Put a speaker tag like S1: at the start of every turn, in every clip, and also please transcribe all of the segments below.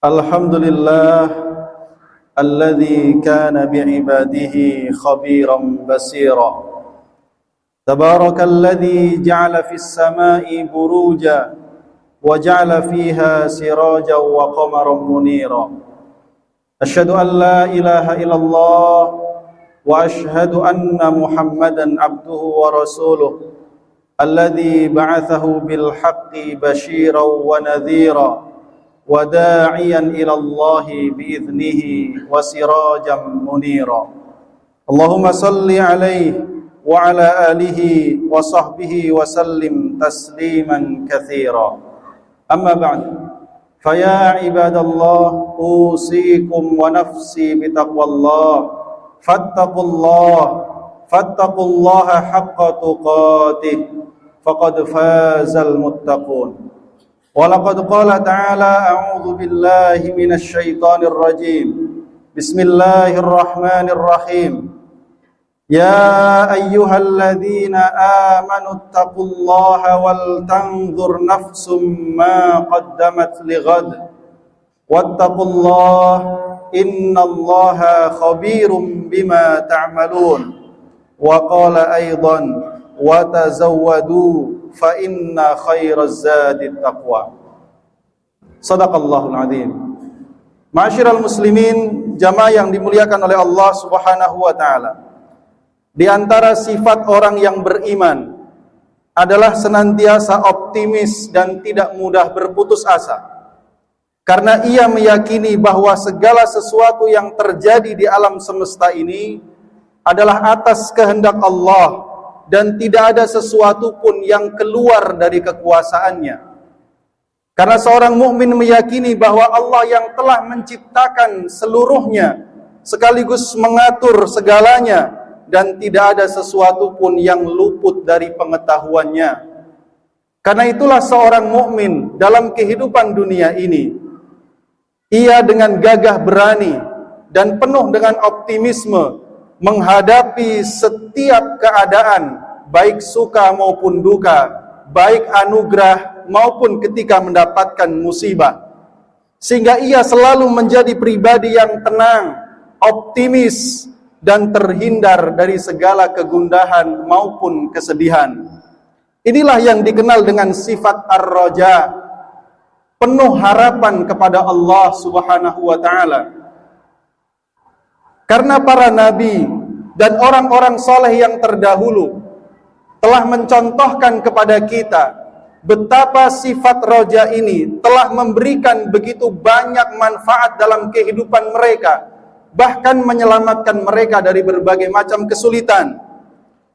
S1: Alhamdulillah alladzi kana bi'ibadihi khabiran basira. Tabarakalladzi ja'ala fis sama'i buruja wa ja'ala fiha sirajan wa qamaran munira. Asyhadu an la ilaha illallah wa asyhadu anna Muhammadan abduhu wa rasuluh alladzi ba'athahu bil haqqi basyiran wa nadhira وداعيا إلى الله بإذنه وسراجا منيرا. اللهم صل عليه وعلى آله وصحبه وسلم تسليما كثيرا. أما بعد فيا عباد الله أوصيكم ونفسي بتقوى الله فاتقوا الله حق تقاته فقد فاز المتقون. ولقد قال تعالى أعوذ بالله من الشيطان الرجيم بسم الله الرحمن الرحيم يا أيها الذين آمنوا اتقوا الله ولتنظر نفس ما قدمت لغد واتقوا الله إن الله خبير بما تعملون. وقال أيضا وتزودوا فإن خير الزاد التقوى. Shadaqallahul azim. Ma'asyiral muslimin, jamaah yang dimuliakan oleh Allah Subhanahu wa taala. Di antara sifat orang yang beriman adalah senantiasa optimis dan tidak mudah berputus asa. Karena ia meyakini bahwa segala sesuatu yang terjadi di alam semesta ini adalah atas kehendak Allah dan tidak ada sesuatu pun yang keluar dari kekuasaannya. Karena seorang mukmin meyakini bahwa Allah yang telah menciptakan seluruhnya sekaligus mengatur segalanya dan tidak ada sesuatu pun yang luput dari pengetahuannya. Karena itulah seorang mukmin dalam kehidupan dunia ini, ia dengan gagah berani dan penuh dengan optimisme menghadapi setiap keadaan, baik suka maupun duka, baik anugerah maupun ketika mendapatkan musibah. Sehingga ia selalu menjadi pribadi yang tenang, optimis, dan terhindar dari segala kegundahan maupun kesedihan. Inilah yang dikenal dengan sifat ar-raja, penuh harapan kepada Allah Subhanahu wa ta'ala. Karena para nabi dan orang-orang soleh yang terdahulu telah mencontohkan kepada kita betapa sifat roja ini telah memberikan begitu banyak manfaat dalam kehidupan mereka, bahkan menyelamatkan mereka dari berbagai macam kesulitan.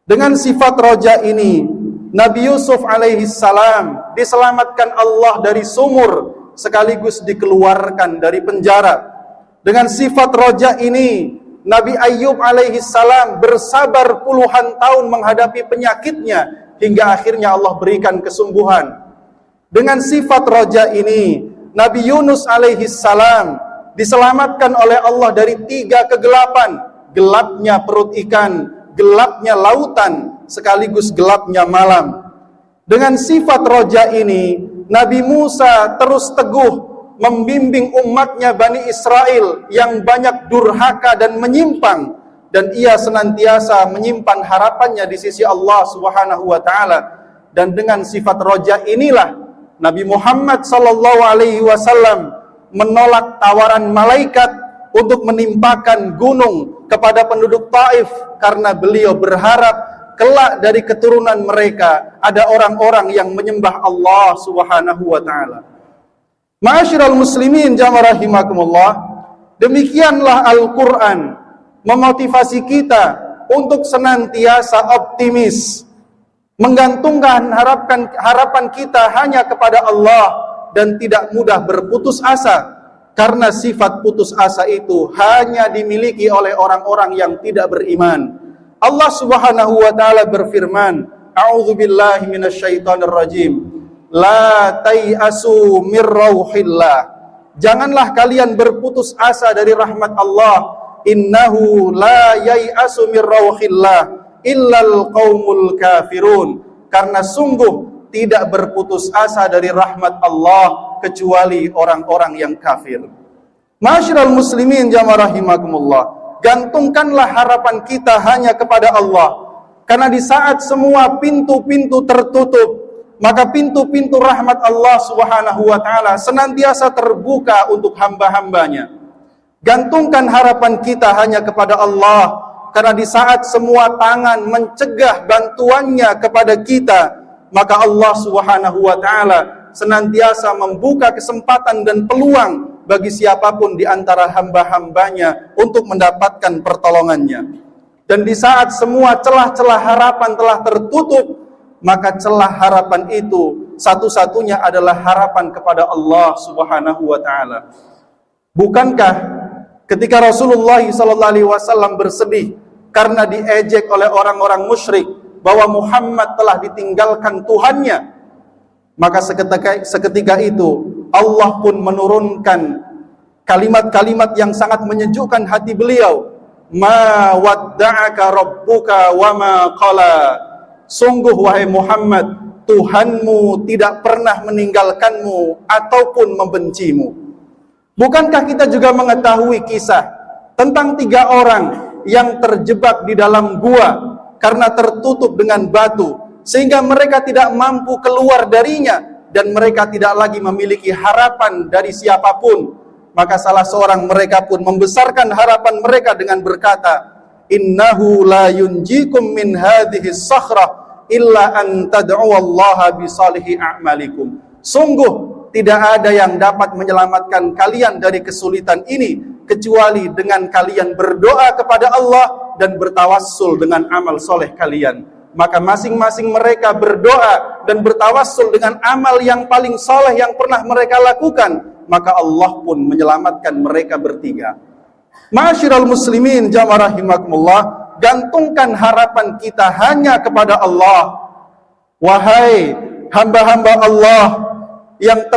S1: Dengan sifat roja ini, Nabi Yusuf alaihi salam diselamatkan Allah dari sumur sekaligus dikeluarkan dari penjara. Dengan sifat roja ini, Nabi Ayyub alaihi salam bersabar puluhan tahun menghadapi penyakitnya hingga akhirnya Allah berikan kesembuhan. Dengan sifat roja ini, Nabi Yunus alaihi salam diselamatkan oleh Allah dari 3 kegelapan, gelapnya perut ikan, gelapnya lautan, sekaligus gelapnya malam. Dengan sifat roja ini, Nabi Musa terus teguh membimbing umatnya Bani Israel yang banyak durhaka dan menyimpang, dan ia senantiasa menyimpan harapannya di sisi Allah Subhanahu wa taala. Dan dengan sifat roja inilah Nabi Muhammad sallallahu alaihi wasallam menolak tawaran malaikat untuk menimpakan gunung kepada penduduk Taif karena beliau berharap kelak dari keturunan mereka ada orang-orang yang menyembah Allah Subhanahu wa taala. Ma'asyiral muslimin jamaah rahimakumullah, demikianlah Al-Quran memotivasi kita untuk senantiasa optimis, menggantungkan harapan kita hanya kepada Allah dan tidak mudah berputus asa, karena sifat putus asa itu hanya dimiliki oleh orang-orang yang tidak beriman. Allah Subhanahu wa taala berfirman, A'udzubillahi minasyaitonir rajim. La tai'asu mir rauhillah. Janganlah kalian berputus asa dari rahmat Allah. Innahu la yai'asu mir rauhillah illal qaumul kafirun. Karena sungguh tidak berputus asa dari rahmat Allah kecuali orang-orang yang kafir. Ma'asyiral muslimin jamaah rahimakumullah, gantungkanlah harapan kita hanya kepada Allah. Karena di saat semua pintu-pintu tertutup, maka pintu-pintu rahmat Allah Subhanahu wa taala senantiasa terbuka untuk hamba-hambanya. Gantungkan harapan kita hanya kepada Allah, karena di saat semua tangan mencegah bantuannya kepada kita, maka Allah Subhanahu wa taala senantiasa membuka kesempatan dan peluang bagi siapapun di antara hamba-hambanya untuk mendapatkan pertolongannya. Dan di saat semua celah-celah harapan telah tertutup, maka celah harapan itu satu-satunya adalah harapan kepada Allah Subhanahu wa taala. Bukankah ketika Rasulullah SAW bersedih karena diejek oleh orang-orang musyrik bahwa Muhammad telah ditinggalkan Tuhannya, maka seketika itu Allah pun menurunkan kalimat-kalimat yang sangat menyejukkan hati beliau. Ma wadda'aka rabbuka wa ma qala. Sungguh wahai Muhammad, Tuhanmu tidak pernah meninggalkanmu ataupun membencimu. Bukankah kita juga mengetahui kisah tentang 3 orang yang terjebak di dalam gua karena tertutup dengan batu, sehingga mereka tidak mampu keluar darinya dan mereka tidak lagi memiliki harapan dari siapapun. Maka salah seorang mereka pun membesarkan harapan mereka dengan berkata, innahu la yunjikum min hadhihi sakhrah illa an tad'uwallaha bisalihi a'malikum. Sungguh tidak ada yang dapat menyelamatkan kalian dari kesulitan ini kecuali dengan kalian berdoa kepada Allah dan bertawassul dengan amal soleh kalian. Maka masing-masing mereka berdoa dan bertawassul dengan amal yang paling soleh yang pernah mereka lakukan, maka Allah pun menyelamatkan mereka bertiga. Ma'asyiral muslimin jamaah rahimakumullah, gantungkan harapan kita hanya kepada Allah. Wahai hamba-hamba Allah yang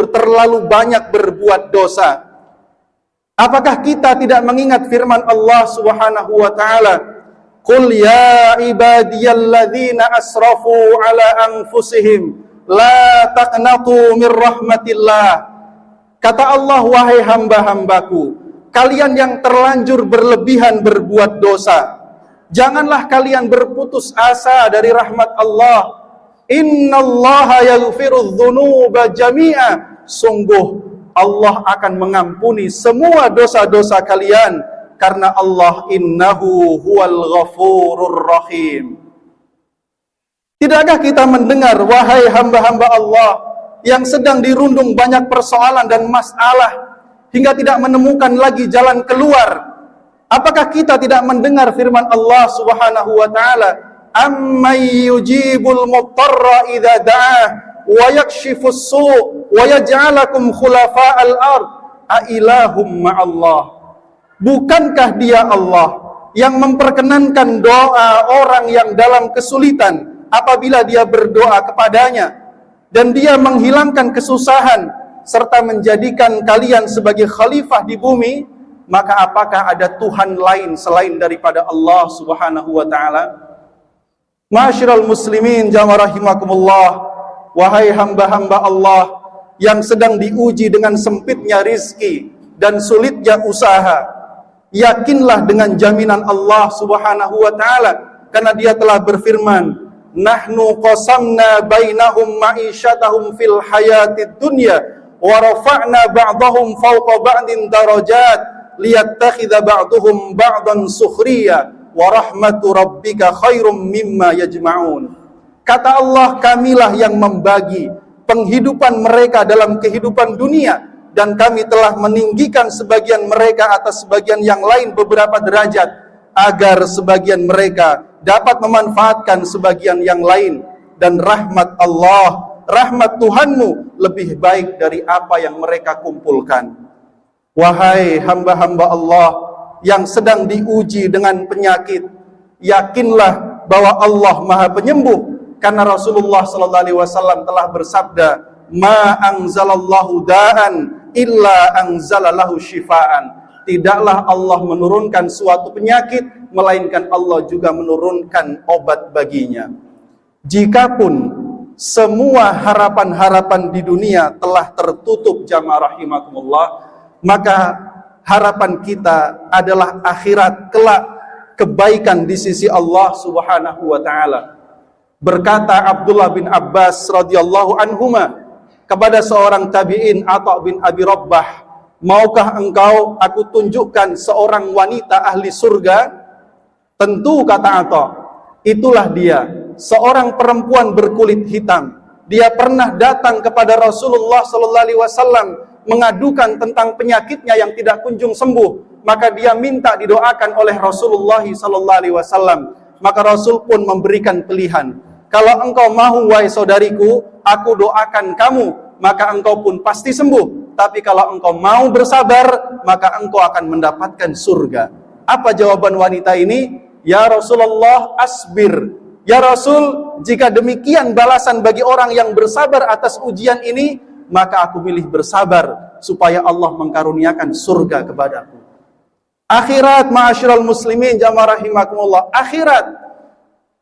S1: terlalu banyak berbuat dosa, apakah kita tidak mengingat firman Allah Subhanahu wa taala, qul ya ibadiyalladzina asrafu ala anfusihim la taqnatu mir rahmatillah. Kata Allah, wahai hamba-hambaku, kalian yang terlanjur berlebihan berbuat dosa, janganlah kalian berputus asa dari rahmat Allah. Innallaha yaghfirudz dzunuba jami'a. Sungguh Allah akan mengampuni semua dosa-dosa kalian, karena Allah innahu huwal ghafurur rahim. Tidakkah kita mendengar, wahai hamba-hamba Allah yang sedang dirundung banyak persoalan dan masalah hingga tidak menemukan lagi jalan keluar? Apakah kita tidak mendengar firman Allah Subhanahu wa taala, "Amman yujibul muttarra idza da'ah wa yakshifus su' wa yaj'alakum khulafa'al ard a ilahum ma'allah." Bukankah Dia Allah yang memperkenankan doa orang yang dalam kesulitan apabila dia berdoa kepadanya, dan Dia menghilangkan kesusahan serta menjadikan kalian sebagai khalifah di bumi? Maka apakah ada Tuhan lain selain daripada Allah Subhanahu wa taala? Ma'asyiral muslimin jamaah rahimakumullah, wahai hamba-hamba Allah yang sedang diuji dengan sempitnya rizki dan sulitnya usaha, yakinlah dengan jaminan Allah Subhanahu wa taala, karena Dia telah berfirman, nahnu qasamna bainahum ma'isyatahum fil hayatid dunya wa rafa'na ba'dahum fawqa ba'din darajat liyattakhidha ba'duhum ba'dan sukhriya wa rahmatu rabbika khairum mimma yajma'un. Kata Allah, kamilah yang membagi penghidupan mereka dalam kehidupan dunia, dan kami telah meninggikan sebagian mereka atas sebagian yang lain beberapa derajat, agar sebagian mereka dapat memanfaatkan sebagian yang lain. Dan rahmat Allah, rahmat Tuhanmu lebih baik dari apa yang mereka kumpulkan. Wahai hamba-hamba Allah yang sedang diuji dengan penyakit, yakinlah bahwa Allah Maha Penyembuh, karena Rasulullah SAW telah bersabda, ma anzalallahu da'an illa anzalalahu syifaan. Tidaklah Allah menurunkan suatu penyakit, melainkan Allah juga menurunkan obat baginya. Jikapun semua harapan-harapan di dunia telah tertutup, jamaah rahimakumullah, maka harapan kita adalah akhirat kelak, kebaikan di sisi Allah Subhanahu wa taala. Berkata Abdullah bin Abbas radhiyallahu anhuma kepada seorang tabi'in Atha bin Abi Rabbah, "Maukah engkau aku tunjukkan seorang wanita ahli surga?" "Tentu," kata Atha. "Itulah dia, seorang perempuan berkulit hitam. Dia pernah datang kepada Rasulullah sallallahu alaihi wasallam mengadukan tentang penyakitnya yang tidak kunjung sembuh. Maka dia minta didoakan oleh Rasulullah sallallahu alaihi wasallam. Maka Rasul pun memberikan pilihan. Kalau engkau mahu, wahai saudariku, aku doakan kamu, maka engkau pun pasti sembuh. Tapi kalau engkau mau bersabar, maka engkau akan mendapatkan surga." Apa jawaban wanita ini? "Ya Rasulullah, asbir." Ya Rasul, jika demikian balasan bagi orang yang bersabar atas ujian ini, maka aku pilih bersabar supaya Allah mengkaruniakan surga kepadaku. Akhirat, ma'asyiral muslimin, jamaah rahimakumullah, akhirat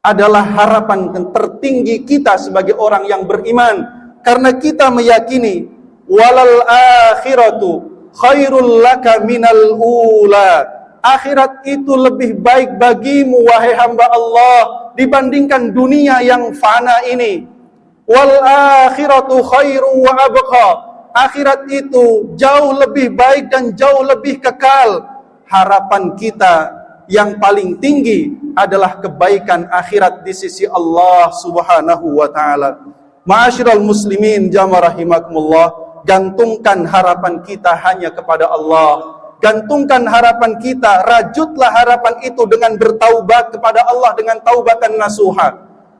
S1: adalah harapan tertinggi kita sebagai orang yang beriman, karena kita meyakini walal akhiratu khairul laka minal ula. Akhirat itu lebih baik bagimu, wahai hamba Allah, dibandingkan dunia yang fana ini. Wal akhiratu khairu wa abqa. Akhirat itu jauh lebih baik dan jauh lebih kekal. Harapan kita yang paling tinggi adalah kebaikan akhirat di sisi Allah Subhanahu wa taala. Ma'asyiral muslimin, jamaah rahimakumullah, gantungkan harapan kita hanya kepada Allah. Gantungkan harapan kita, rajutlah harapan itu dengan bertaubat kepada Allah dengan taubatan nasuha.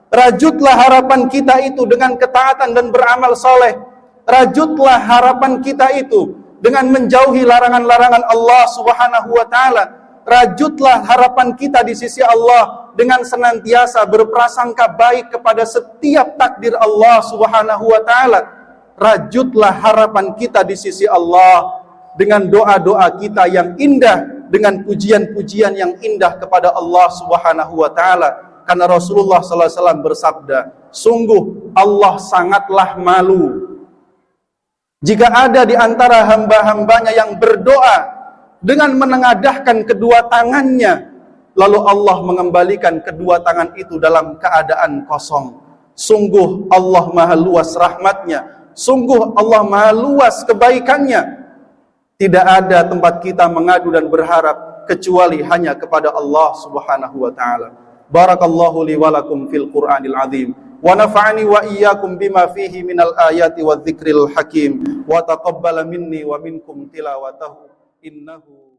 S1: Rajutlah harapan kita itu dengan ketaatan dan beramal soleh. Rajutlah harapan kita itu dengan menjauhi larangan-larangan Allah Subhanahu wa taala. Rajutlah harapan kita di sisi Allah dengan senantiasa berprasangka baik kepada setiap takdir Allah Subhanahu wa taala. Rajutlah harapan kita di sisi Allah dengan doa-doa kita yang indah, dengan pujian-pujian yang indah kepada Allah Subhanahu wa taala. Karena Rasulullah sallallahu alaihi wasallam bersabda, "Sungguh Allah sangatlah malu jika ada di antara hamba-hambanya yang berdoa dengan menengadahkan kedua tangannya, lalu Allah mengembalikan kedua tangan itu dalam keadaan kosong. Sungguh Allah maha luas rahmatnya, sungguh Allah maha luas kebaikannya. Tidak ada tempat kita mengadu dan berharap kecuali hanya kepada Allah Subhanahu wa taala." Barakallahu li wa lakum fil Qur'anil azim wa nafa'ani wa iyyakum bima fihi minal ayati wadh-dzikril hakim wa taqabbala minni wa minkum tilawatahu innahu